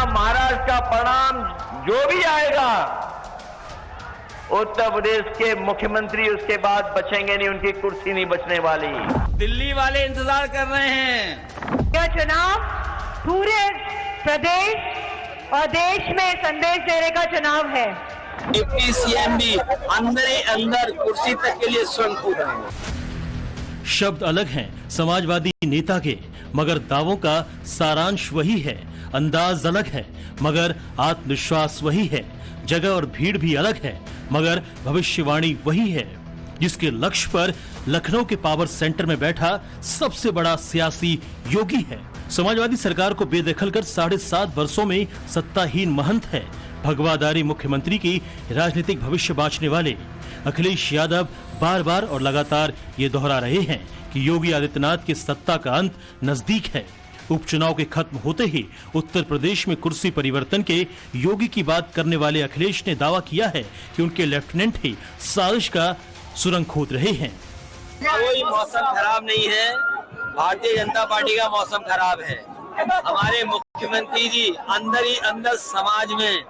महाराष्ट्र का परिणाम जो भी आएगा, उत्तर प्रदेश के मुख्यमंत्री उसके बाद बचेंगे नहीं, उनकी कुर्सी नहीं बचने वाली। दिल्ली वाले इंतजार कर रहे हैं। यह चुनाव पूरे प्रदेश और देश में संदेश देने का चुनाव है। डिप्टी सीएम भी अंदर ही अंदर कुर्सी तक के लिए स्वयं कूद रहे हैं। शब्द अलग हैं समाजवादी नेता के, मगर दावों का सारांश वही है। अंदाज अलग है मगर आत्मविश्वास वही है। जगह और भीड़ भी अलग है मगर भविष्यवाणी वही है। जिसके लक्ष्य पर लखनऊ के पावर सेंटर में बैठा सबसे बड़ा सियासी योगी है। समाजवादी सरकार को बेदखल कर 7.5 वर्षों में सत्ताहीन महंत है। भगवाधारी मुख्यमंत्री की राजनीतिक भविष्य बांचने वाले अखिलेश यादव बार बार और लगातार ये दोहरा रहे हैं कि योगी आदित्यनाथ की सत्ता का अंत नजदीक है। उपचुनाव के खत्म होते ही उत्तर प्रदेश में कुर्सी परिवर्तन के योगी की बात करने वाले अखिलेश ने दावा किया है कि उनके लेफ्टिनेंट ही साजिश का सुरंग खोद रहे हैं। कोई मौसम खराब नहीं है, भारतीय जनता पार्टी का मौसम खराब है। हमारे मुख्यमंत्री जी अंदर ही अंदर समाज में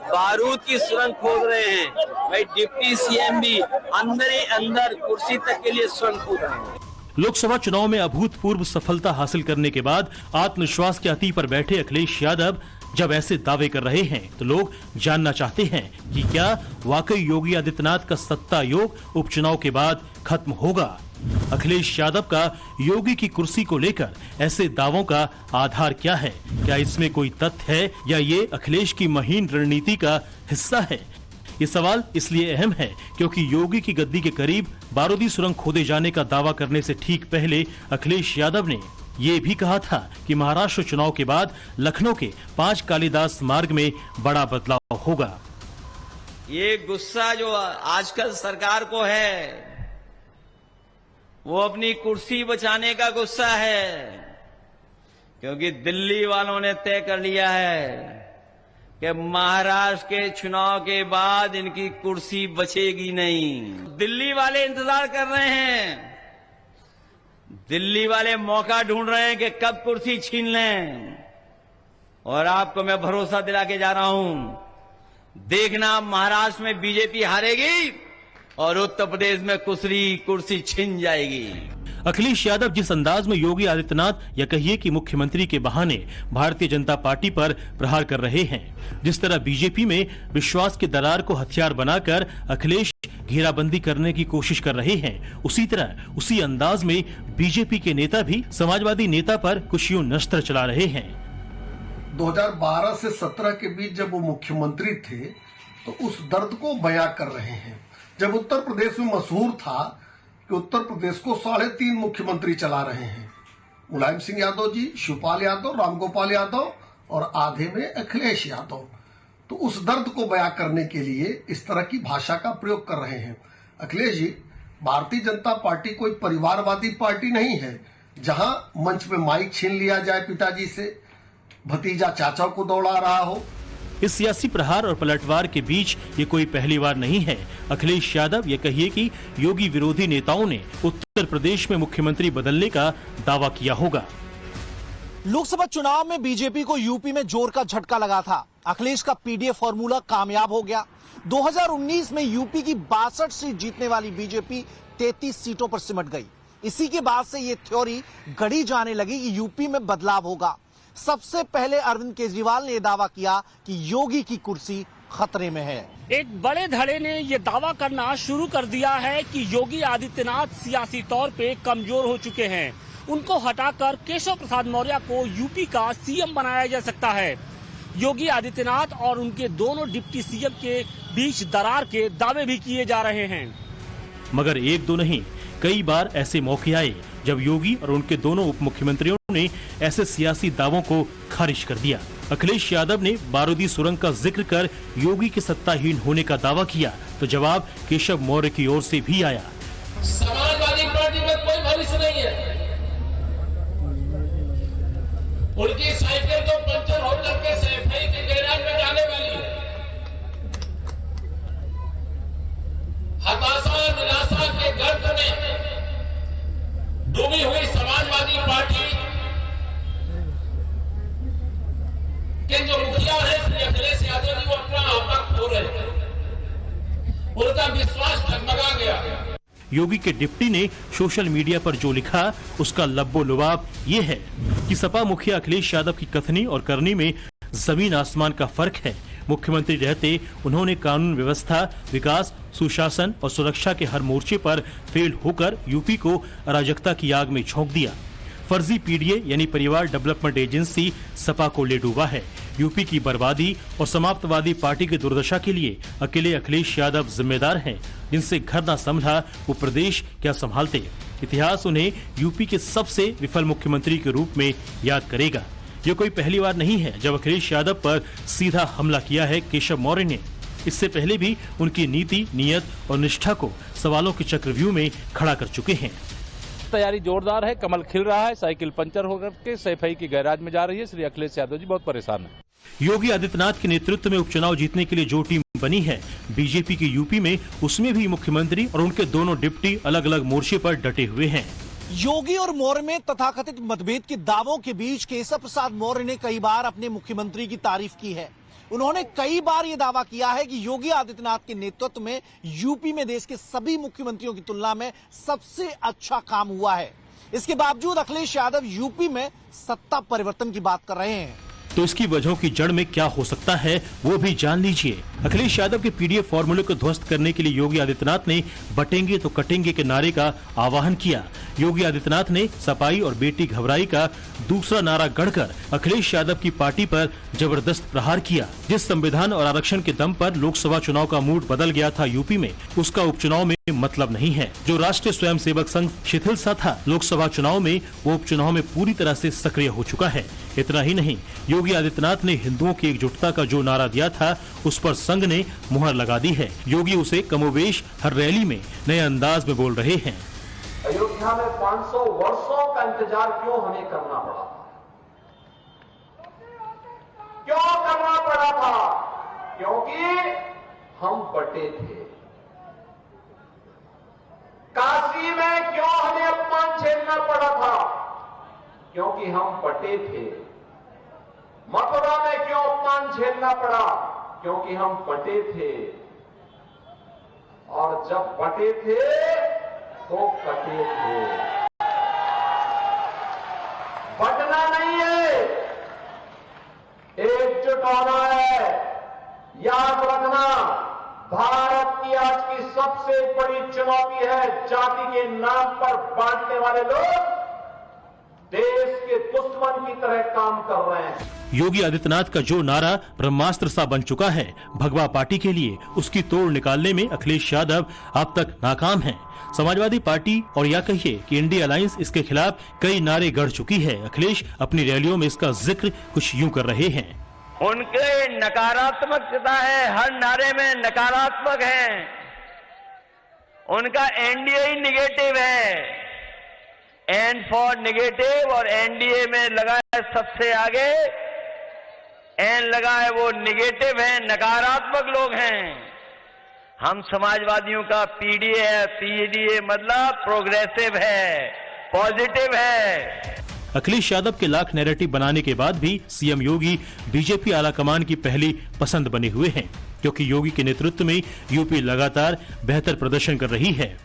बारूद की सुरंग खोद रहे हैं। भाई डिप्टी सीएम भी अंदर ही अंदर कुर्सी तक के लिए सुरंग खोद रहे हैं। लोकसभा चुनाव में अभूतपूर्व सफलता हासिल करने के बाद आत्मविश्वास के अति पर बैठे अखिलेश यादव जब ऐसे दावे कर रहे हैं तो लोग जानना चाहते हैं कि क्या वाकई योगी आदित्यनाथ का सत्ता योग उपचुनाव के बाद खत्म होगा। अखिलेश यादव का योगी की कुर्सी को लेकर ऐसे दावों का आधार क्या है? क्या इसमें कोई तथ्य है या ये अखिलेश की महीन रणनीति का हिस्सा है? ये सवाल इसलिए अहम है क्योंकि योगी की गद्दी के करीब बारूदी सुरंग खोदे जाने का दावा करने से ठीक पहले अखिलेश यादव ने ये भी कहा था कि महाराष्ट्र चुनाव के बाद लखनऊ के 5 कालिदास मार्ग में बड़ा बदलाव होगा। ये गुस्सा जो आजकल सरकार को है वो अपनी कुर्सी बचाने का गुस्सा है, क्योंकि दिल्ली वालों ने तय कर लिया है कि महाराष्ट्र के चुनाव के बाद इनकी कुर्सी बचेगी नहीं। दिल्ली वाले इंतजार कर रहे हैं, दिल्ली वाले मौका ढूंढ रहे हैं कि कब कुर्सी छीन लें। और आपको मैं भरोसा दिला के जा रहा हूं, देखना महाराष्ट्र में बीजेपी हारेगी और उत्तर प्रदेश में कुर्सी छिन जाएगी। अखिलेश यादव जिस अंदाज में योगी आदित्यनाथ या कहिए कि मुख्यमंत्री के बहाने भारतीय जनता पार्टी पर प्रहार कर रहे हैं, जिस तरह बीजेपी में विश्वास के दरार को हथियार बनाकर अखिलेश घेराबंदी करने की कोशिश कर रहे हैं, उसी तरह उसी अंदाज में बीजेपी के नेता भी समाजवादी नेता पर कुछ यूं नस्त्र चला रहे हैं। 2012 से 17 के बीच जब वो मुख्यमंत्री थे तो उस दर्द को बयां कर रहे हैं। जब उत्तर प्रदेश में मशहूर था कि उत्तर प्रदेश को 3.5 मुख्यमंत्री चला रहे हैं, मुलायम सिंह यादव जी, शिवपाल यादव, रामगोपाल यादव और आधे में अखिलेश यादव, तो उस दर्द को बयां करने के लिए इस तरह की भाषा का प्रयोग कर रहे हैं। अखिलेश जी, भारतीय जनता पार्टी कोई परिवारवादी पार्टी नहीं है जहां मंच में माइक छीन लिया जाए, पिताजी से भतीजा चाचा को दौड़ा रहा हो। इस सियासी प्रहार और पलटवार के बीच ये कोई पहली बार नहीं है। अखिलेश यादव ये कहिए कि योगी विरोधी नेताओं ने उत्तर प्रदेश में मुख्यमंत्री बदलने का दावा किया होगा। लोकसभा चुनाव में बीजेपी को यूपी में जोर का झटका लगा था। अखिलेश का पीडीए फॉर्मूला कामयाब हो गया। 2019 में यूपी की 62 सीट जीतने वाली बीजेपी 33 सीटों पर सिमट गई। इसी के बाद से ये थ्योरी गढ़ी जाने लगी कि यूपी में बदलाव होगा। सबसे पहले अरविंद केजरीवाल ने यह दावा किया कि योगी की कुर्सी खतरे में है। एक बड़े धड़े ने यह दावा करना शुरू कर दिया है कि योगी आदित्यनाथ सियासी तौर पे कमजोर हो चुके हैं। उनको हटाकर केशव प्रसाद मौर्य को यूपी का सीएम बनाया जा सकता है। योगी आदित्यनाथ और उनके दोनों डिप्टी सीएम के बीच दरार के दावे भी किए जा रहे हैं। मगर एक दो नहीं, कई बार ऐसे मौके आए जब योगी और उनके दोनों उप मुख्यमंत्रियों ने ऐसे सियासी दावों को खारिज कर दिया। अखिलेश यादव ने बारूदी सुरंग का जिक्र कर योगी के सत्ताहीन होने का दावा किया तो जवाब केशव मौर्य की ओर से भी आया। समाजवादी पार्टी में कोई भविष्य नहीं है। उनकी साइकिल तो पंचर हो करके सैफई के गैराज में जाने वाली है। हताशा निराशा के गर्त में डूबी हुई समाजवादी पार्टी के जो मुखिया बोल रहे थे, उनका विश्वास डगमगा गया। योगी के डिप्टी ने सोशल मीडिया पर जो लिखा उसका लब्बो लुबाब ये है कि सपा मुखिया अखिलेश यादव की कथनी और करनी में जमीन आसमान का फर्क है। मुख्यमंत्री रहते उन्होंने कानून व्यवस्था, विकास, सुशासन और सुरक्षा के हर मोर्चे पर फेल होकर यूपी को अराजकता की आग में झोंक दिया। फर्जी पीडीए यानी परिवार डेवलपमेंट एजेंसी सपा को ले डूबा है। यूपी की बर्बादी और समाप्तवादी पार्टी की दुर्दशा के लिए अकेले अखिलेश यादव जिम्मेदार हैं। जिनसे घर न संभला वो प्रदेश क्या संभालते। इतिहास उन्हें यूपी के सबसे विफल मुख्यमंत्री के रूप में याद करेगा। ये कोई पहली बार नहीं है जब अखिलेश यादव पर सीधा हमला किया है केशव मौर्य ने। इससे पहले भी उनकी नीति, नियत और निष्ठा को सवालों के चक्रव्यूह में खड़ा कर चुके हैं। तैयारी जोरदार है, कमल खिल रहा है, साइकिल पंचर होकर के सैफई की गैराज में जा रही है। श्री अखिलेश यादव जी बहुत परेशान है। योगी आदित्यनाथ के नेतृत्व में उपचुनाव जीतने के लिए जो टीम बनी है बीजेपी की यूपी में, उसमें भी मुख्यमंत्री और उनके दोनों डिप्टी अलग अलग मोर्चे पर डटे हुए हैं। योगी और मौर्य में तथाकथित मतभेद के दावों के बीच केशव प्रसाद मौर्य ने कई बार अपने मुख्यमंत्री की तारीफ की है। उन्होंने कई बार यह दावा किया है कि योगी आदित्यनाथ के नेतृत्व में यूपी में देश के सभी मुख्यमंत्रियों की तुलना में सबसे अच्छा काम हुआ है। इसके बावजूद अखिलेश यादव यूपी में सत्ता परिवर्तन की बात कर रहे हैं। तो इसकी वजहों की जड़ में क्या हो सकता है वो भी जान लीजिए। अखिलेश यादव के पीडीएफ फॉर्मूले को ध्वस्त करने के लिए योगी आदित्यनाथ ने बटेंगे तो कटेंगे के नारे का आह्वान किया। योगी आदित्यनाथ ने सपाई और बेटी घबराई का दूसरा नारा गढ़कर अखिलेश यादव की पार्टी पर जबरदस्त प्रहार किया। जिस संविधान और आरक्षण के दम पर लोकसभा चुनाव का मूड बदल गया था यूपी में, उसका उपचुनाव में मतलब नहीं है। जो राष्ट्रीय स्वयंसेवक संघ शिथिल सा था लोकसभा चुनाव में, वो उपचुनाव में पूरी तरह से सक्रिय हो चुका है। इतना ही नहीं, योगी आदित्यनाथ ने हिंदुओं की एकजुटता का जो नारा दिया था उस पर संघ ने मुहर लगा दी है। योगी उसे कमोवेश हर रैली में नए अंदाज में बोल रहे हैं। अयोध्या में 500 वर्षों का इंतजार क्यों हमें करना पड़ा था? क्यों करना पड़ा था? क्योंकि हम बटे थे। काशी में क्यों हमें अपमान झेलना पड़ा था? क्योंकि हम बटे थे। मथुरा में क्यों अपमान झेलना पड़ा? क्योंकि हम बटे थे। और जब बटे थे तो कटे थे। बटना नहीं है, एकजुट होना है। याद रखना, भारत की आज की सबसे बड़ी चुनौती है जाति के नाम पर बांटने वाले लोग देश के दुश्मन की तरह काम कर रहे हैं। योगी आदित्यनाथ का जो नारा ब्रह्मास्त्र सा बन चुका है भगवा पार्टी के लिए, उसकी तोड़ निकालने में अखिलेश यादव अब तक नाकाम हैं। समाजवादी पार्टी और या कहिए कि इंडिया अलायंस इसके खिलाफ कई नारे गढ़ चुकी है। अखिलेश अपनी रैलियों में इसका जिक्र कुछ यूं कर रहे हैं। उनके नकारात्मकता है, हर नारे में नकारात्मक है। उनका एनडीए ही निगेटिव है, एंड फॉर निगेटिव, और एनडीए में लगा है सबसे आगे, एन लगा है वो निगेटिव है, नकारात्मक लोग हैं। हम समाजवादियों का पीडीए है, पीडीए मतलब प्रोग्रेसिव है, पॉजिटिव है। अखिलेश यादव के लाख नैरेटिव बनाने के बाद भी सीएम योगी बीजेपी आलाकमान की पहली पसंद बने हुए हैं, क्योंकि योगी के नेतृत्व में यूपी लगातार बेहतर प्रदर्शन कर रही है।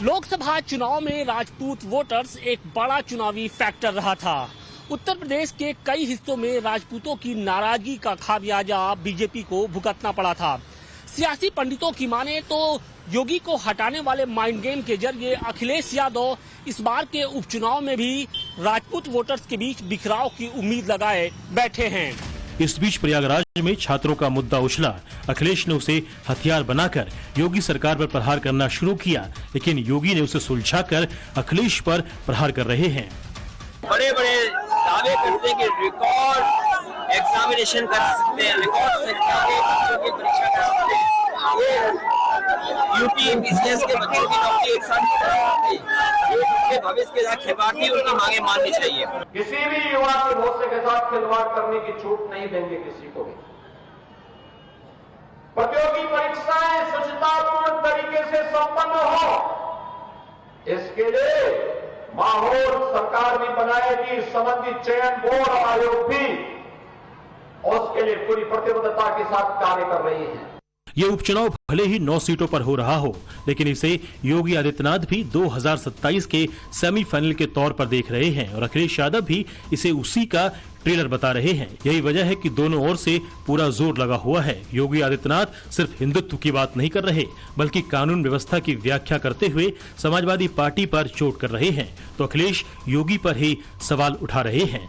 लोकसभा चुनाव में राजपूत वोटर्स एक बड़ा चुनावी फैक्टर रहा था। उत्तर प्रदेश के कई हिस्सों में राजपूतों की नाराजगी का खामियाजा बीजेपी को भुगतना पड़ा था। सियासी पंडितों की माने तो योगी को हटाने वाले माइंड गेम के जरिए अखिलेश यादव इस बार के उपचुनाव में भी राजपूत वोटर्स के बीच बिखराव की उम्मीद लगाए बैठे हैं। इस बीच प्रयागराज में छात्रों का मुद्दा उछला। अखिलेश ने उसे हथियार बनाकर योगी सरकार पर प्रहार करना शुरू किया, लेकिन योगी ने उसे सुलझाकर अखिलेश पर प्रहार कर रहे हैं। बड़े बड़े दावे करते हैं कि रिकॉर्ड एग्जामिनेशन कर सकते हैं, रिकॉर्ड संख्या के बच्चों की परीक्षा कर सकते हैं। यूपी बीसीएस के बच्चों की नौकरी एक साथ उनके भविष्य के साथ खिलवाड़, उनकी मांगे माननी चाहिए। किसी भी युवा के भविष्य के साथ खिलवाड़ करने की छूट नहीं देंगे किसी को भी। प्रतियोगी परीक्षाएं शुचितापूर्ण तरीके से संपन्न हो, इसके लिए माहौल सरकार भी बनाएगी, संबंधित चयन बोर्ड और आयोग भी उसके लिए पूरी प्रतिबद्धता के साथ कार्य कर रही है। ये उपचुनाव भले ही 9 सीटों पर हो रहा हो, लेकिन इसे योगी आदित्यनाथ भी 2027 के सेमीफाइनल के तौर पर देख रहे हैं और अखिलेश यादव भी इसे उसी का ट्रेलर बता रहे हैं। यही वजह है कि दोनों ओर से पूरा जोर लगा हुआ है। योगी आदित्यनाथ सिर्फ हिंदुत्व की बात नहीं कर रहे, बल्कि कानून व्यवस्था की व्याख्या करते हुए समाजवादी पार्टी पर चोट कर रहे हैं, तो अखिलेश योगी पर ही सवाल उठा रहे हैं।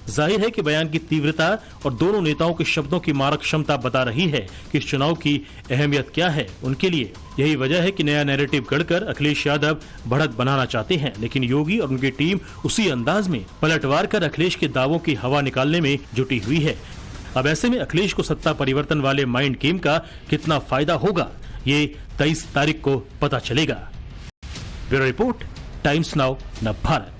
जाहिर है कि बयान की तीव्रता और दोनों नेताओं के शब्दों की मारक क्षमता बता रही है कि इस चुनाव की अहमियत क्या है उनके लिए। यही वजह है कि नया नैरेटिव गढ़कर अखिलेश यादव बढ़त बनाना चाहते हैं, लेकिन योगी और उनकी टीम उसी अंदाज में पलटवार कर अखिलेश के दावों की हवा निकालने में जुटी हुई है। अब ऐसे में अखिलेश को सत्ता परिवर्तन वाले माइंड गेम का कितना फायदा होगा, ये 23 तारीख को पता चलेगा। ब्यूरो रिपोर्ट, टाइम्स नाउ, नव भारत।